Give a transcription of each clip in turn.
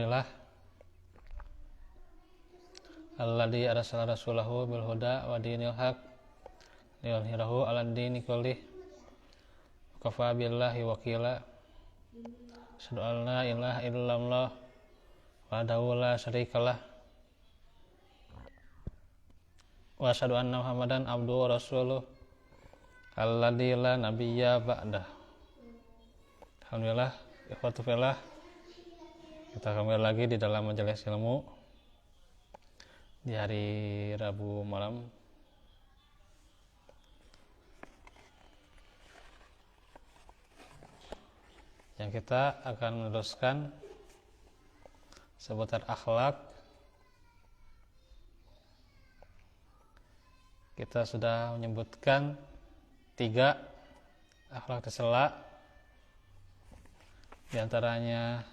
Alhamdulillah alladzi arsala rasulahu bil huda wa dinil haq liyudhhirahu 'alad dini kullih kafa billahi wakila. Asyhadu an la ilaha illallah wahdahu la syarikalah wa asyhadu anna Muhammadan abduhu wa rasuluh alladzi la nabiyya ba'dah. Alhamdulillah, ikhwatu fillah, kita kembali lagi di dalam majelis ilmu di hari Rabu malam. Yang kita akan meneruskan seputar akhlak. Kita sudah menyebutkan 3 akhlak tercela, di antaranya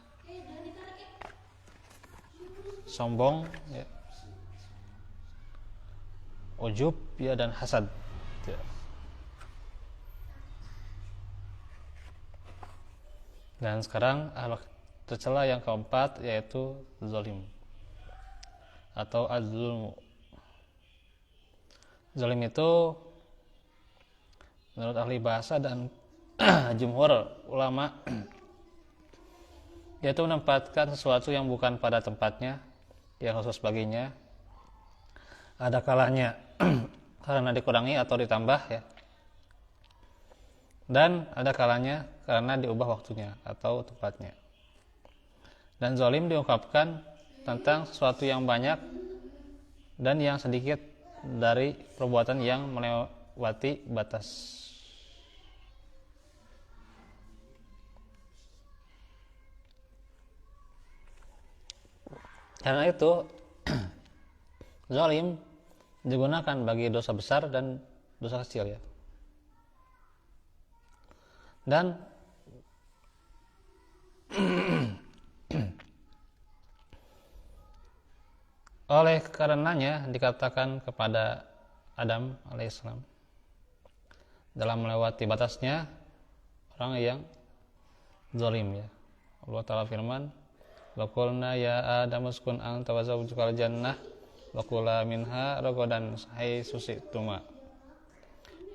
sombong, ya, ujub, ya, dan hasad. Ya. Dan sekarang akhlak tercela yang keempat yaitu zalim atau az-zulmu. Zalim itu menurut ahli bahasa dan jumhur ulama yaitu menempatkan sesuatu yang bukan pada tempatnya, yang khusus baginya. Ada kalanya karena dikurangi atau ditambah, ya. Dan ada kalanya karena diubah waktunya atau tempatnya. Dan zalim diungkapkan tentang sesuatu yang banyak dan yang sedikit dari perbuatan yang melewati batas. Karena itu zalim digunakan bagi dosa besar dan dosa kecil, ya. Dan oleh karenanya dikatakan kepada Adam alaihissalam dalam melewati batasnya orang yang zalim, ya. Allah Ta'ala firman, wa qulna ya Adam uskun anta wa zawjukal jannah wa kula minha ragadan haitsu syi'tuma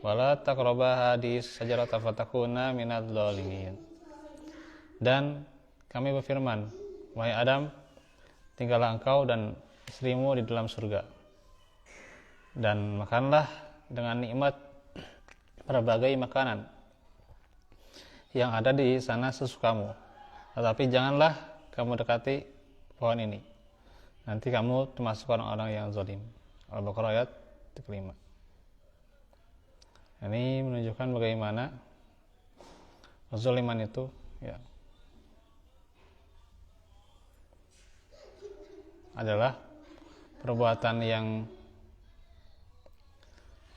wa la taqraba hadhihi syajarata fatakuna minadh dhalimin. Dan kami berfirman, wahai Adam, tinggallah engkau dan istrimu di dalam surga, dan makanlah dengan nikmat berbagai makanan yang ada di sana sesukamu, tetapi janganlah kamu dekati pohon ini, nanti kamu termasuk orang-orang yang zalim. Al-Baqarah ayat 5. Ini menunjukkan bagaimana kezaliman itu, ya, adalah perbuatan yang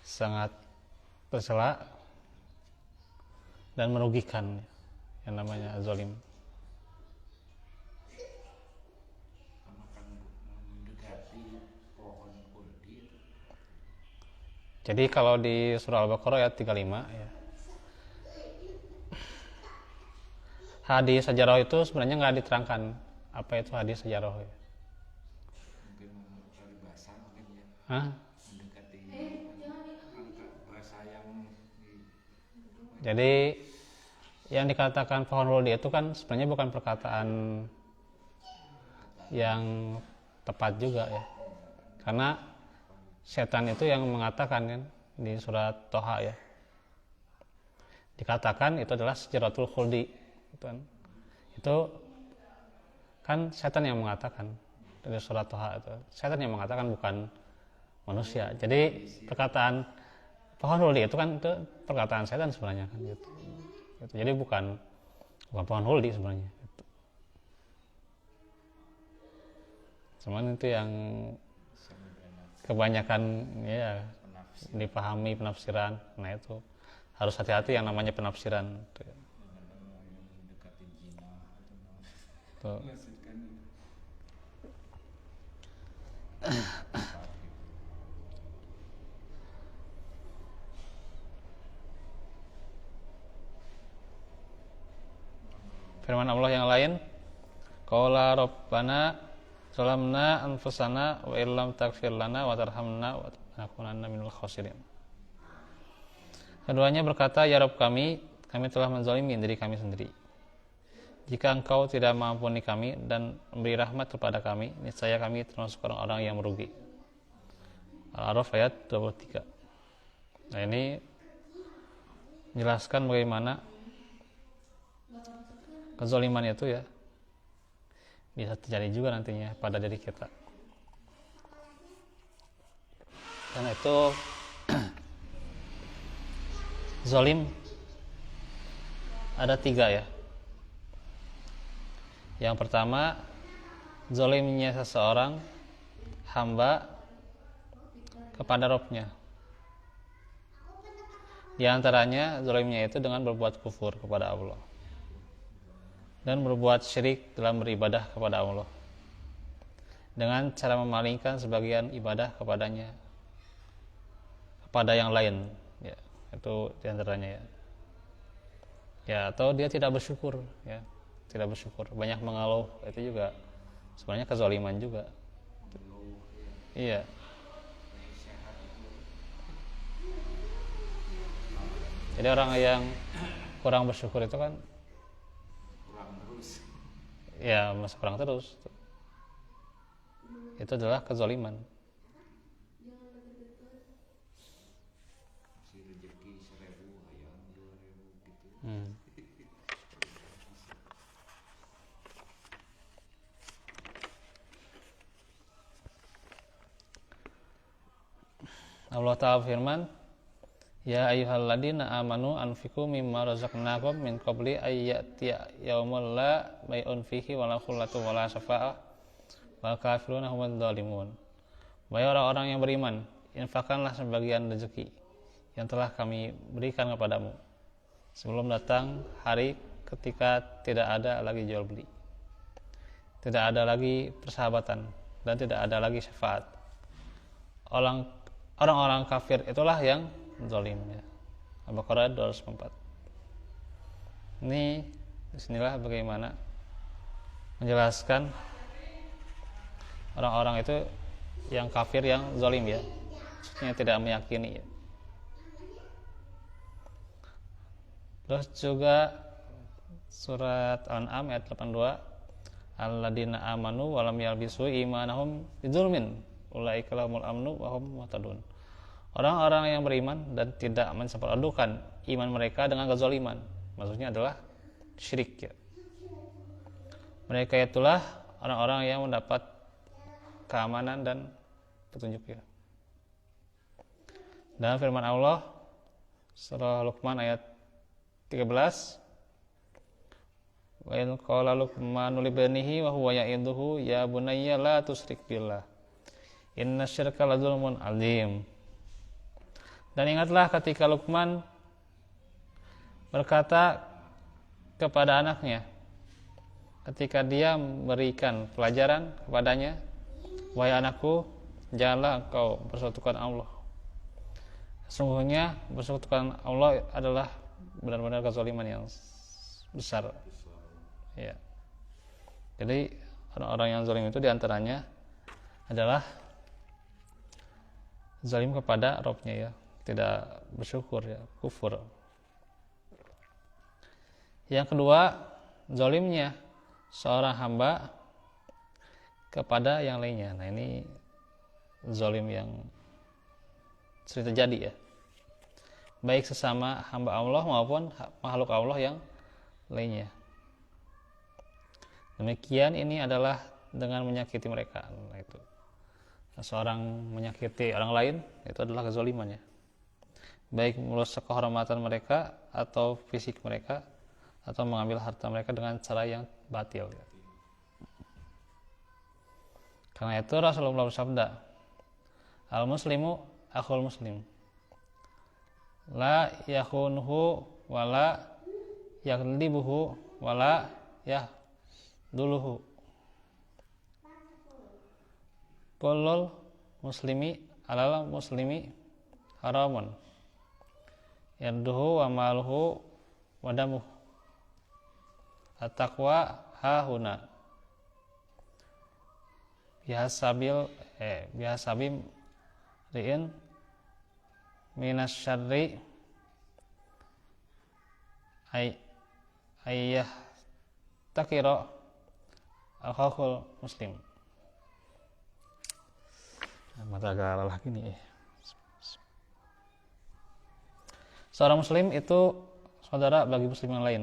sangat tercela dan merugikan, yang namanya zalim. Jadi kalau di surah Al-Baqarah ayat 35, ya, hadis sajarah itu sebenarnya nggak diterangkan apa itu hadis sajarah, ya. Mungkin mencari bahasa, mungkin, ya. Hah? Mendekati bahasa yang Jadi yang dikatakan pohon huldi itu kan sebenarnya bukan perkataan yang tepat juga, ya. Karena setan itu yang mengatakan, kan, di surat Toha, ya, dikatakan itu adalah syajaratul khuldi, itu kan setan yang mengatakan dari surat Toha, itu setan yang mengatakan, bukan manusia. Jadi perkataan pohon huldi itu kan itu perkataan setan sebenarnya, kan, gitu. Jadi bukan pohon huldi sebenarnya, gitu. Cuman itu yang kebanyakan, ya, dipahami penafsiran. Nah, itu harus hati-hati yang namanya penafsiran. mendekati zina Tuh. Firman Allah yang lain, qala rabbana zalamna anfusana wa illam taghfir lana wa tarhamna wa lanakunanna minal khasirin. Keduanya berkata, ya Rabb kami telah menzalimi diri kami sendiri. Jika Engkau tidak mengampuni kami dan memberi rahmat kepada kami, niscaya kami termasuk orang-orang yang merugi. Al-A'raf ayat 23. Nah, ini menjelaskan bagaimana kezaliman itu ya bisa terjadi juga nantinya pada diri kita. Karena itu zalim ada 3 ya. Yang pertama, zalimnya seseorang hamba kepada Rabb-nya. Di antaranya zalimnya itu dengan berbuat kufur kepada Allah dan berbuat syirik dalam beribadah kepada Allah dengan cara memalingkan sebagian ibadah kepadanya kepada yang lain ya, itu di antaranya ya. Ya, atau dia tidak bersyukur ya, tidak bersyukur, banyak mengeluh, itu juga sebenarnya kezaliman juga. Iya. Jadi orang yang kurang bersyukur itu kan kurang terus. Ya, masih kurang terus. Itu adalah kezaliman. Si rezeki 1.000 ayam 2.000 gitu. Allah Ta'ala firman, ya ayyuhalladzina amanu anfiqu mimma razaqnakum min qabli ayyatiya yaumul la bai'un fihi wala khullatu wala syafa'ah wal kafiruna humudz zalimun. Wahai orang-orang yang beriman, infakkanlah sebagian rezeki yang telah kami berikan kepadamu sebelum datang hari ketika tidak ada lagi jual beli, tidak ada lagi persahabatan, dan tidak ada lagi syafaat. Orang-orang kafir itulah yang zalim ya. Al-Baqarah 204. Ini disinilah bagaimana menjelaskan orang-orang itu yang kafir yang zalim ya, maksudnya tidak meyakini ya. Terus juga surat Al-An'am ayat 82, alladzina amanu wa lam yalbisu imanahum bidzulmin ulaika lahumul amnu wa hum muhtadun. Orang-orang yang beriman dan tidak mencampur-adukan iman mereka dengan kezaliman, maksudnya adalah syirik ya. Mereka itulah orang-orang yang mendapat keamanan dan petunjuk ya. Dan firman Allah surah Luqman ayat 13, wa in qala Luqmanu libnihi wa huwa ya'iduhu ya bunayya la tusyrik billah innasyirka ladzulmun adzim. Dan ingatlah ketika Luqman berkata kepada anaknya ketika dia memberikan pelajaran kepadanya, wahai anakku, janganlah engkau bersekutukan Allah. Sesungguhnya bersekutukan Allah adalah benar-benar kezaliman yang besar. Ya. Jadi orang-orang yang zalim itu diantaranya adalah zalim kepada Rabb-nya ya, tidak bersyukur ya, kufur. Yang kedua, zalimnya seorang hamba kepada yang lainnya. Nah, ini zalim yang sering terjadi ya, baik sesama hamba Allah maupun makhluk Allah yang lainnya. Demikian ini adalah dengan menyakiti mereka. Nah, itu seorang menyakiti orang lain itu adalah kezaliman ya, baik merusak kehormatan mereka atau fisik mereka atau mengambil harta mereka dengan cara yang batil ya. Karena itu Rasulullah bersabda, al muslimu akhul muslim, la yakhunhu wala yaghlibuhu wala yahduluhu. Kullul muslimi alal muslimi haramun yarduhu wa maluhu wa damuhu. At-taqwa hahuna bihasabi ri'in minasyarri ayyah takira al-khawful muslim. Mata agak lelah gini. Seorang muslim itu saudara bagi muslim yang lain.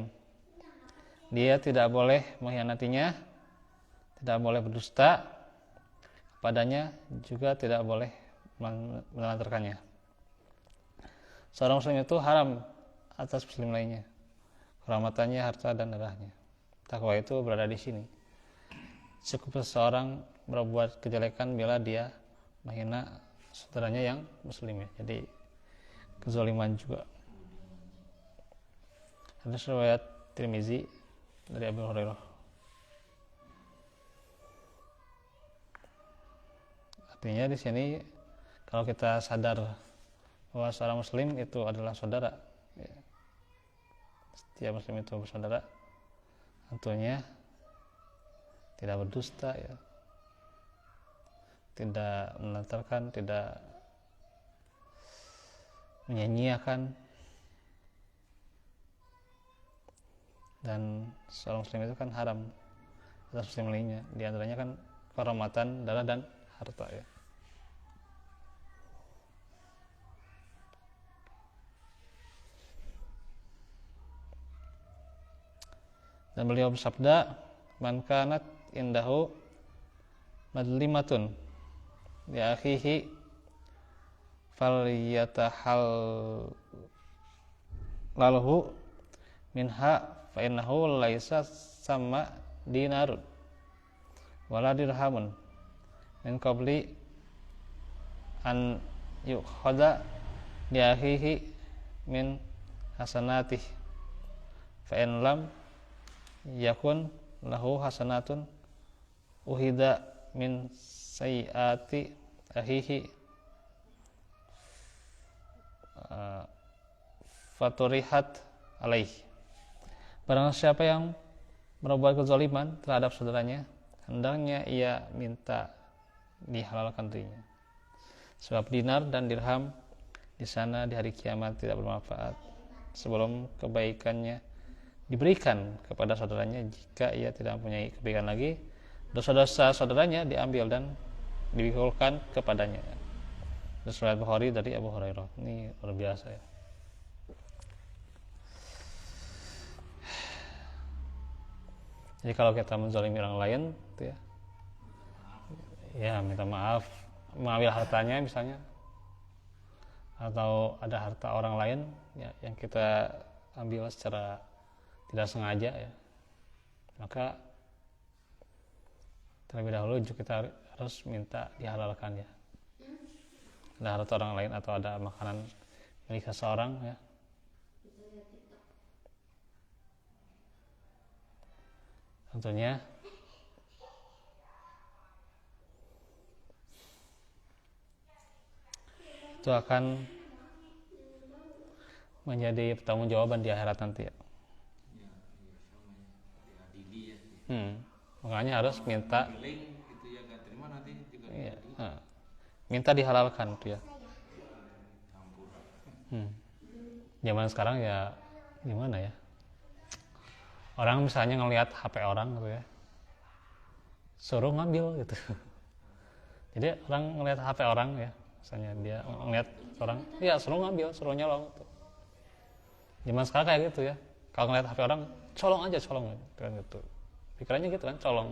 Dia tidak boleh mengkhianatinya, tidak boleh berdusta padanya, juga tidak boleh menelantarkannya. Seorang muslim itu haram atas muslim lainnya, kehormatannya, harta dan darahnya. Takwa itu berada di sini. Cukup seseorang berbuat kejelekan bila dia menghina saudaranya yang muslim ya. Jadi kezaliman juga. Ada riwayat Tirmizi dari Abu Hurairah. Artinya di sini kalau kita sadar bahwa seorang muslim itu adalah saudara, ya. Setiap muslim itu bersaudara, tentunya tidak berdusta ya, tidak menelantarkan, tidak menyanyiakan, dan seorang muslim itu kan haram atas muslim lainnya, di antaranya kan kehormatan, darah dan harta ya. Dan beliau bersabda, man kanat indahu madlimatun li akhihi falyatahal laluhu minha fa innahu laisa sama dinarun wala dirhamun min qabli an yukhadha li akhihi min hasanatih fa in lam yakun lahu hasanatun uhida min sayyiati ahihi faturihat alaih. Barang siapa yang berbuat kezaliman terhadap saudaranya, hendaknya ia minta dihalalkan dirinya, sebab dinar dan dirham di sana di hari kiamat tidak bermanfaat sebelum kebaikannya diberikan kepada saudaranya. Jika ia tidak mempunyai kebaikan lagi, dosa-dosa saudaranya diambil dan diwikulkan kepadanya. Riwayat Bukhari dari Abu Hurairah. Ini luar biasa ya. Jadi kalau kita menzalimi orang lain itu ya minta maaf, mengambil hartanya misalnya, atau ada harta orang lain ya, yang kita ambil secara tidak sengaja ya, maka terlebih dahulu kita harus minta dihalalkan ya. Ada harta orang lain atau ada makanan milik seseorang ya, tentunya itu akan menjadi pertanggungjawaban di akhirat nanti ya. Makanya harus minta minta dihalalkan tuh ya. Zaman sekarang ya gimana ya, orang misalnya ngelihat HP orang gitu ya, suruh ngambil gitu. Jadi orang ngelihat HP orang ya, misalnya dia ngelihat orang, ya suruh ngambil, suruh nyolong gitu. Zaman sekarang kayak gitu ya, kalau ngelihat HP orang, colong aja, colong kan gitu. Pikirannya gitu kan, colong,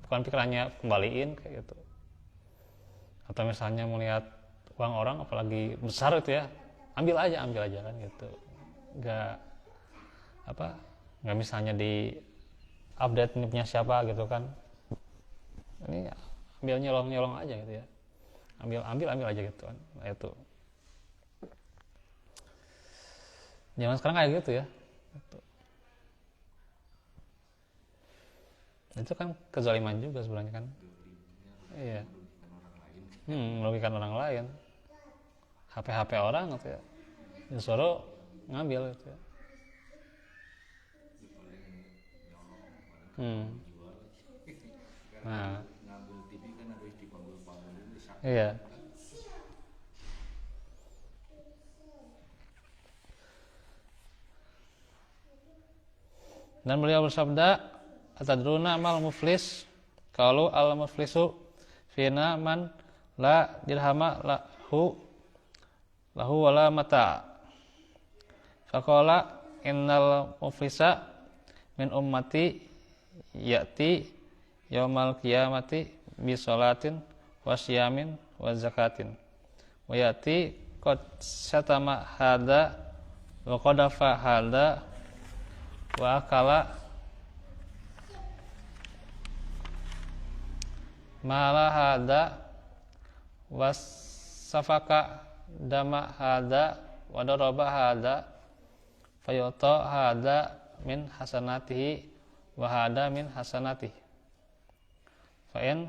bukan pikirannya kembaliin kayak gitu. Atau misalnya melihat uang orang apalagi besar itu ya, ambil aja kan gitu. Nggak misalnya di update ini punya siapa gitu kan, ini ambil nyolong aja gitu ya, ambil aja gitu kan. Nah, itu zaman sekarang kayak gitu ya gitu. Itu kan kezaliman juga sebenarnya kan. Iya. Merugikan orang lain. HP orang gitu ya, disuruh ngambil gitu ya. Nah, ngambil TV kan ada Iya. Dan beliau bersabda, atadruna mal muflis? Qalu al muflisu fina man la dirhama lahu wala mata. Faqala innal muflisa min ummati ya'ti yaumal qiyamati bi sholatin wa siyamin wa zakatin wa ya'ti qad syatama hadza wa qadafa hadza wa akala mala hadza wasafaka dama hadza wa daraba hadza fayuta hadza min hasanatihi wa hadza min hasanatihi fa in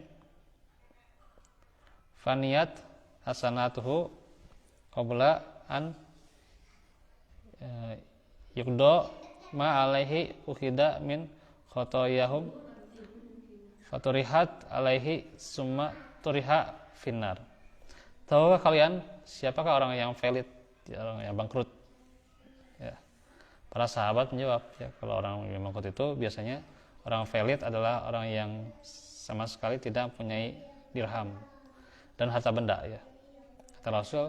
faniyat hasanatuhu qabla an yukdo ma alaihi ukhida min khotoyahum faturihat alaihi summa turiha finnar. Tahukah kalian siapakah orang yang valid, orang yang bangkrut? Ya. Para sahabat menjawab, ya, kalau orang yang bangkrut itu biasanya orang valid adalah orang yang sama sekali tidak mempunyai dirham dan harta benda, ya. Kata Rasul,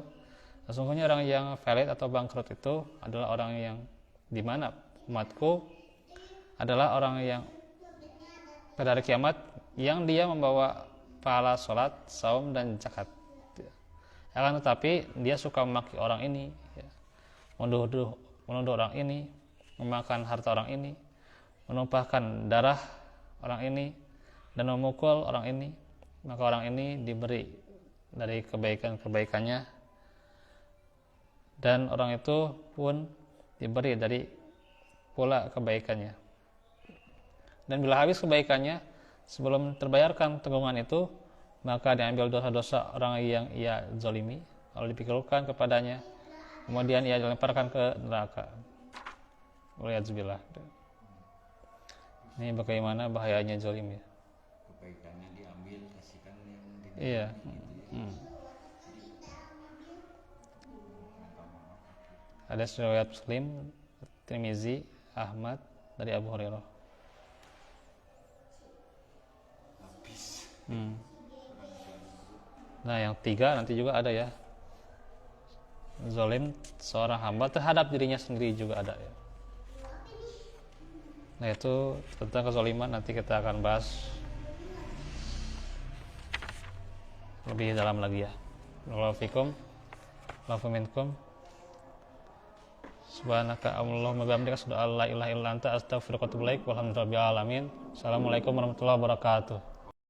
sesungguhnya orang yang valid atau bangkrut itu adalah orang yang di mana umatku adalah orang yang pada hari kiamat yang dia membawa pahala sholat, saum dan zakat. Akan tetapi dia suka memaki orang ini, ya, menuduh orang ini, memakan harta orang ini, menumpahkan darah orang ini, dan memukul orang ini. Maka orang ini diberi dari kebaikan-kebaikannya, dan orang itu pun diberi dari pula kebaikannya. Dan bila habis kebaikannya, sebelum terbayarkan tanggungan itu, maka diambil dosa-dosa orang yang ia zalimi, lalu dipikirkan kepadanya, kemudian ia dilemparkan ke neraka. Waliyadzubillah. Ini bagaimana bahayanya zalim, ya. Kebaikannya diambil, kasihkan yang tidak. Iya. Ada riwayat Muslim, Tirmizi, Ahmad dari Abu Hurairah. Habis. Nah, yang 3 nanti juga ada, ya. Zalim seorang hamba terhadap dirinya sendiri juga ada, ya. Nah, itu tentang kezaliman nanti kita akan bahas lebih dalam lagi, ya. Barakallahu fikum, wa minkum. Subhanaka Allahumma bihamdika asyhadu an la ilaha illa anta astaghfiruka wa atubu ilaik. Walhamdulillahi rabbil alamin. Assalamualaikum warahmatullahi wabarakatuh.